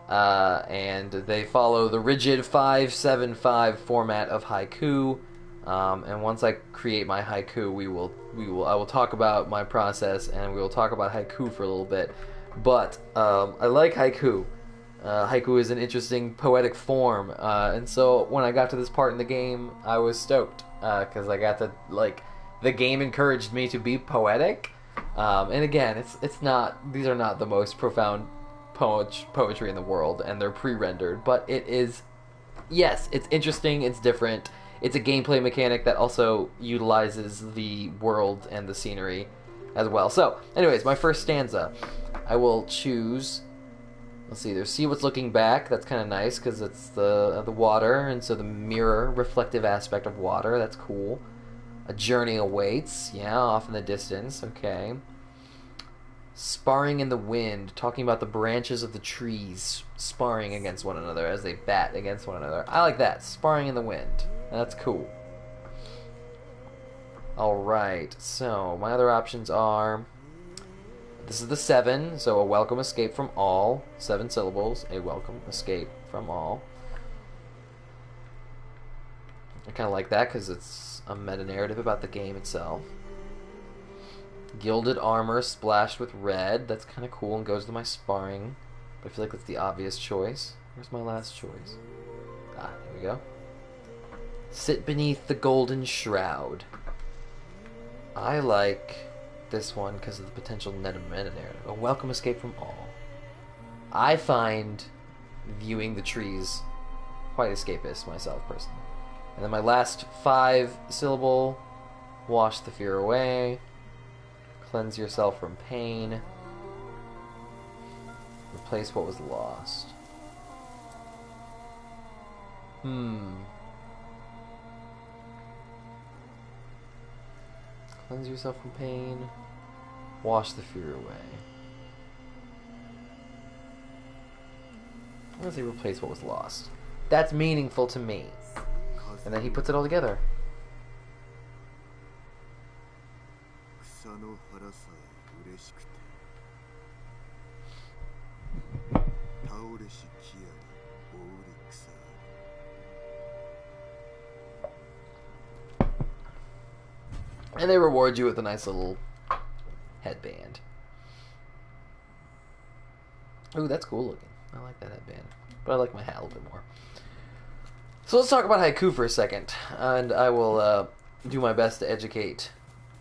And they follow the rigid 5-7-5 format of haiku. And once I create my haiku, I will talk about my process, and we will talk about haiku for a little bit. But I like haiku. Haiku is an interesting poetic form, and so when I got to this part in the game, I was stoked because I got to the game encouraged me to be poetic. And again, it's not, these are not the most profound poetry in the world, and they're pre-rendered, but it is, yes, it's interesting, it's different, it's a gameplay mechanic that also utilizes the world and the scenery as well. So, anyways, my first stanza, I will choose. Let's see, there's see what's looking back. That's kind of nice because it's the water, and so the mirror, reflective aspect of water. That's cool. A journey awaits. Yeah, off in the distance. Okay. Sparring in the wind, talking about the branches of the trees sparring against one another as they bat against one another. I like that. Sparring in the wind. That's cool. Alright, so my other options are... This is the 7, so a welcome escape from all. 7 syllables, a welcome escape from all. I kind of like that because it's a meta-narrative about the game itself. Gilded armor splashed with red. That's kind of cool and goes to my sparring. But I feel like that's the obvious choice. Where's my last choice? Ah, here we go. Sit beneath the golden shroud. I like this one because of the potential meta-narrative. A welcome escape from all. I find viewing the trees quite escapist myself, personally. And then my last 5 syllable, wash the fear away, cleanse yourself from pain, replace what was lost. Cleanse yourself from pain, wash the fear away. I'm gonna say replace what was lost. That's meaningful to me. And then he puts it all together. And they reward you with a nice little headband. Ooh, that's cool looking. I like that headband. But I like my hat a little bit more. So let's talk about haiku for a second. And I will do my best to educate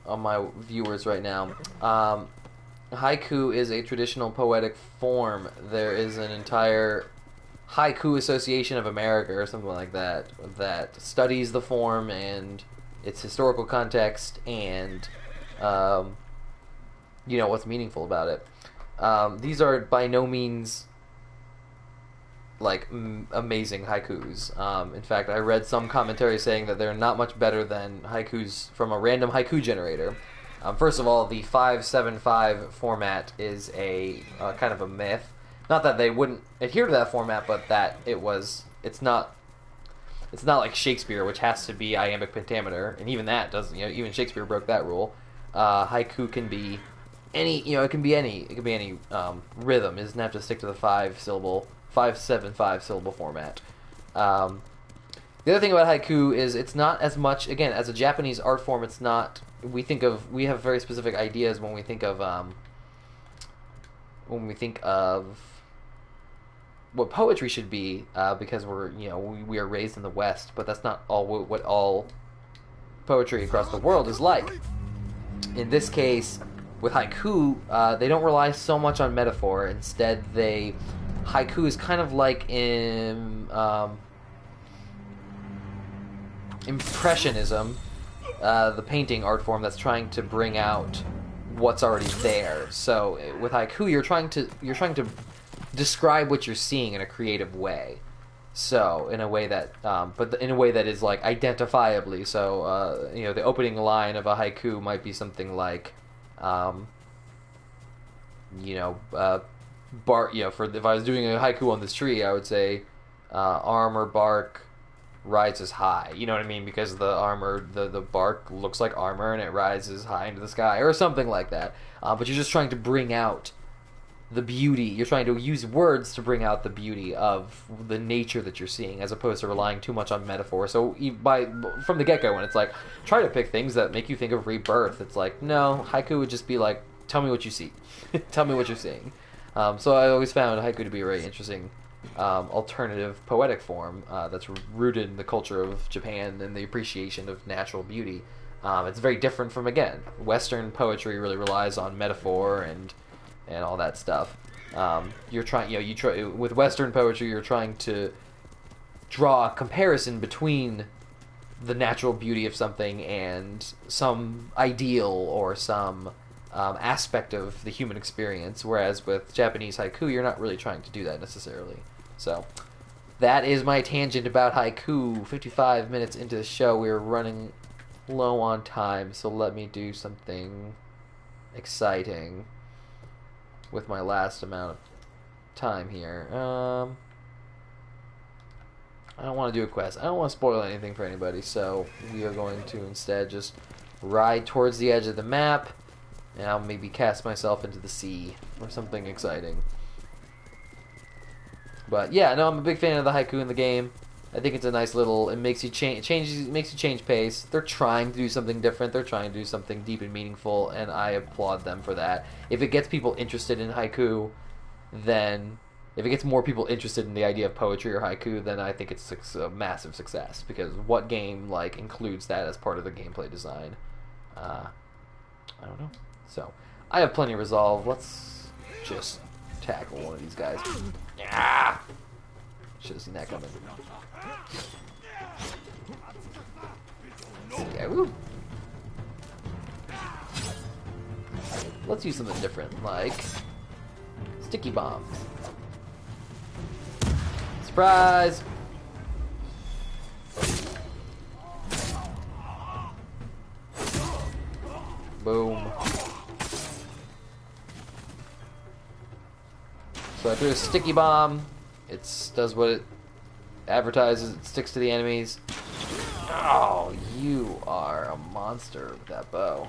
on my viewers right now. Haiku is a traditional poetic form. There is an entire Haiku Association of America or something like that that studies the form and its historical context and you know, what's meaningful about it. These are by no means like amazing haikus. In fact, I read some commentary saying that they're not much better than haikus from a random haiku generator. First of all, the 5-7-5 format is a kind of a myth. Not that they wouldn't adhere to that format, but that it's not like Shakespeare, which has to be iambic pentameter, and even that doesn't. You know, even Shakespeare broke that rule. Haiku can be any. You know, it can be any rhythm. It doesn't have to stick to the 5-7-5 syllable format. The other thing about haiku is it's not as much, again, as a Japanese art form. It's not. We have very specific ideas when we think of what poetry should be, because we are raised in the West, but that's not what all poetry across the world is like. In this case, with haiku, they don't rely so much on metaphor. Instead, haiku is kind of like Impressionism, the painting art form that's trying to bring out what's already there. So with haiku, you're trying to describe what you're seeing in a creative way. So in a way that, in a way that is like identifiably. So the opening line of a haiku might be something like, bark. You know, for if I was doing a haiku on this tree, I would say armor bark rises high. You know what I mean? Because the armor, the bark looks like armor and it rises high into the sky or something like that. But you're just trying to bring out the beauty. You're trying to use words to bring out the beauty of the nature that you're seeing, as opposed to relying too much on metaphor. So from the get go, when it's like try to pick things that make you think of rebirth, it's like no, haiku would just be like, tell me what you see, tell me what you're seeing. So I always found haiku to be a very interesting alternative poetic form that's rooted in the culture of Japan and the appreciation of natural beauty. It's very different from, again, Western poetry really relies on metaphor and all that stuff. You're trying, with Western poetry, you're trying to draw a comparison between the natural beauty of something and some ideal or some aspect of the human experience, whereas with Japanese haiku, you're not really trying to do that necessarily. So that is my tangent about haiku. 55 minutes into the show, we're running low on time, so let me do something exciting with my last amount of time here. I don't want to do a quest. I don't want to spoil anything for anybody, so we are going to instead just ride towards the edge of the map, and I'll maybe cast myself into the sea or something exciting. But yeah, no, I'm a big fan of the haiku in the game. I think it's a nice little. It makes you change pace. They're trying to do something different. They're trying to do something deep and meaningful, and I applaud them for that. If it gets people interested in haiku, then if it gets more people interested in the idea of poetry or haiku, then I think it's a massive success. Because what game includes that as part of the gameplay design? I don't know. So I have plenty of resolve. Let's just tackle one of these guys. Ah! Should have seen that coming. Yeah, woo. Let's use something different, like sticky bombs. Surprise! Boom. So I threw a sticky bomb. It does what it advertises. It sticks to the enemies. Oh, you are a monster with that bow.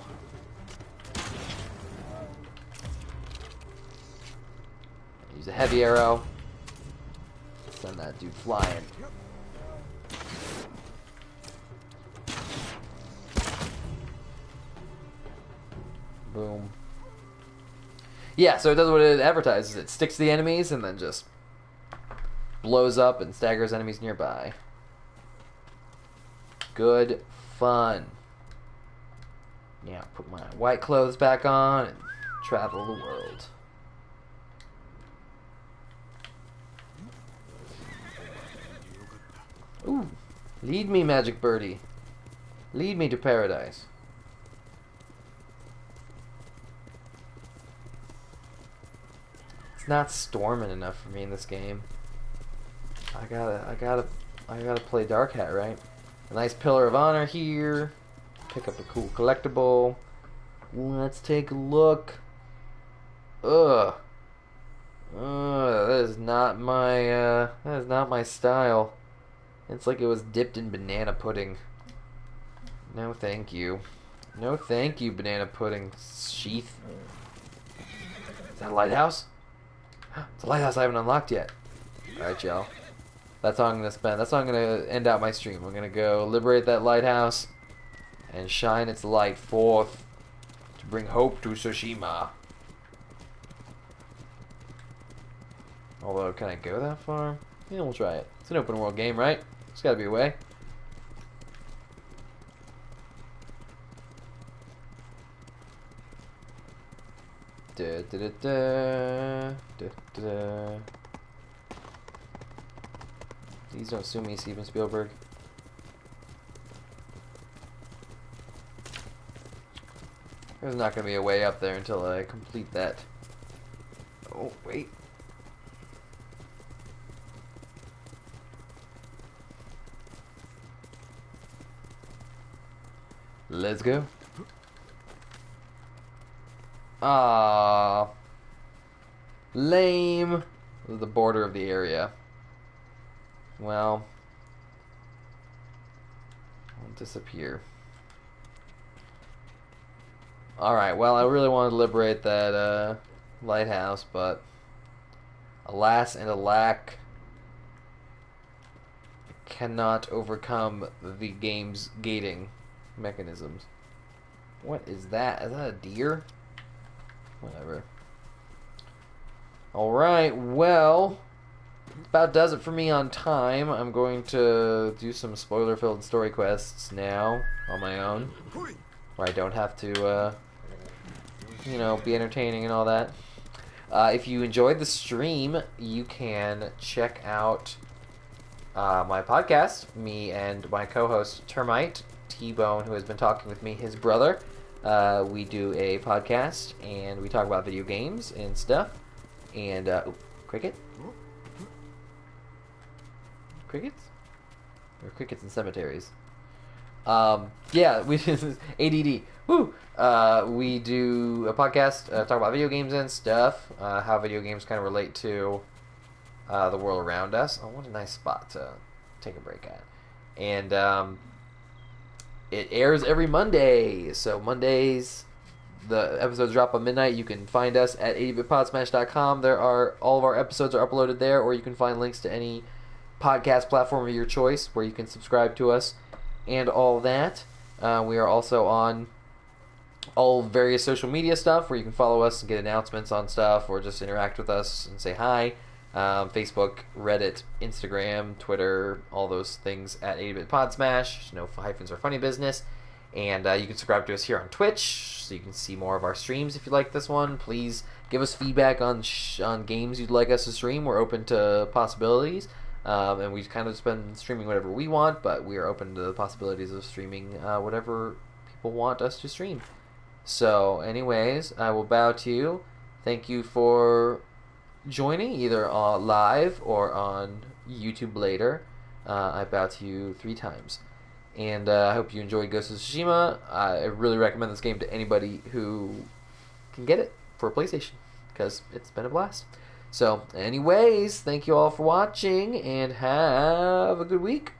Use a heavy arrow. Send that dude flying. Boom. Yeah, so it does what it advertises. It sticks to the enemies and then just blows up and staggers enemies nearby. Good fun. Yeah, put my white clothes back on and travel the world. Ooh, lead me, magic birdie. Lead me to paradise. It's not storming enough for me in this game. I gotta play Dark Hat, right? A nice Pillar of Honor here. Pick up a cool collectible. Let's take a look. Ugh. That is not my style. It's like it was dipped in banana pudding. No thank you. No thank you, banana pudding sheath. Is that a lighthouse? It's a lighthouse I haven't unlocked yet. Alright, y'all. That's how I'm going to spend. That's how I'm going to end out my stream. I'm going to go liberate that lighthouse and shine its light forth to bring hope to Tsushima. Although, can I go that far? Yeah, we'll try it. It's an open world game, right? There's got to be a way. Da, da, da, da, da, da. Please don't sue me, Steven Spielberg. There's not going to be a way up there until I complete that. Oh, wait. Let's go. Ah. Lame. The border of the area. Well, I'll disappear. Alright, well, I really wanted to liberate that lighthouse, but alas and alack, I cannot overcome the game's gating mechanisms. What is that? Is that a deer? Whatever. Alright, well, about does it for me on time. I'm going to do some spoiler-filled story quests now on my own, where I don't have to, you know, be entertaining and all that. If you enjoyed the stream, you can check out my podcast, me and my co-host Termite, T-Bone, who has been talking with me, his brother. We do a podcast, and we talk about video games and stuff. And, ooh, cricket? Crickets? Or crickets in cemeteries? Yeah, we ADD. Woo! We do a podcast, talk about video games and stuff, how video games kind of relate to the world around us. Oh, what a nice spot to take a break at. And it airs every Monday. So Mondays, the episodes drop on midnight. You can find us at 80bitpodsmash.com. All of our episodes are uploaded there, or you can find links to any podcast platform of your choice where you can subscribe to us and all that. We are also on all various social media stuff where you can follow us and get announcements on stuff, or just interact with us and say hi. Facebook, Reddit, Instagram, Twitter, all those things at 80bitpodsmash. No hyphens or funny business. And you can subscribe to us here on Twitch, so you can see more of our streams if you like this one. Please give us feedback on games you'd like us to stream. We're open to possibilities. And we've kind of just been streaming whatever we want, but we are open to the possibilities of streaming whatever people want us to stream. So, anyways, I will bow to you. Thank you for joining, either live or on YouTube later. I bow to you 3 times. And I hope you enjoyed Ghost of Tsushima. I really recommend this game to anybody who can get it for a PlayStation, because it's been a blast. So, anyways, thank you all for watching, and have a good week.